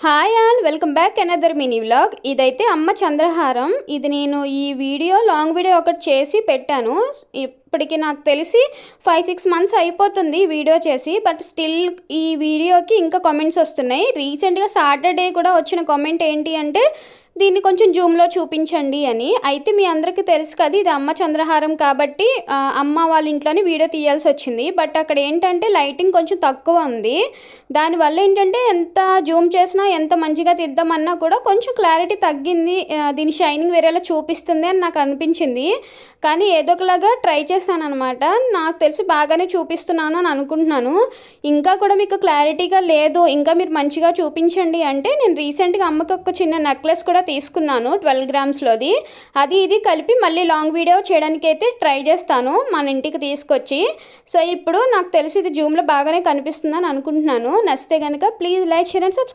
Hi all welcome back another mini vlog. ఇదైతే అమ్మ చంద్రహారం. ఇది నేను ఈ లాంగ్ వీడియో ఒకటి చేసి పెట్టాను. ఇప్పటికి నాకు తెలిసి 5-6 మంత్స్ అయిపోతుంది వీడియో చేసి. బట్ స్టిల్ ఈ వీడియోకి ఇంకా కామెంట్స్ వస్తున్నాయి. రీసెంట్గా సాటర్డే కూడా వచ్చిన కామెంట్ ఏంటి అంటే దీన్ని కొంచెం జూమ్లో చూపించండి అని. అయితే మీ అందరికీ తెలుసు కదా, ఇది అమ్మ చంద్రహారం కాబట్టి అమ్మ వాళ్ళ ఇంట్లోనే వీడియో తీయాల్సి వచ్చింది. బట్ అక్కడ ఏంటంటే లైటింగ్ కొంచెం తక్కువ ఉంది. దానివల్ల ఏంటంటే ఎంత జూమ్ చేసినా ఎంత మంచిగా తీద్దామన్నా కూడా కొంచెం క్లారిటీ తగ్గింది. దీని షైనింగ్ వేరేలా చూపిస్తుంది అని నాకు అనిపించింది. కానీ ఏదో ఒకలాగా ట్రై చేశాను అనమాట. నాకు తెలిసి బాగానే చూపిస్తున్నాను అని అనుకుంటున్నాను. ఇంకా కూడా మీకు క్లారిటీగా లేదు, ఇంకా మీరు మంచిగా చూపించండి అంటే నేను రీసెంట్గా అమ్మకి ఒక చిన్న నెక్లెస్ కూడా తీసుకున్నాను 12 గ్రామ్స్లోది. అది ఇది కలిపి మళ్ళీ లాంగ్ వీడియో చేయడానికి అయితే ట్రై చేస్తాను మన ఇంటికి తీసుకొచ్చి. సో ఇప్పుడు నాకు తెలిసి ఇది జూమ్లో బాగానే కనిపిస్తుందని అనుకుంటున్నాను. నచ్చితే కనుక please like, share and subscribe.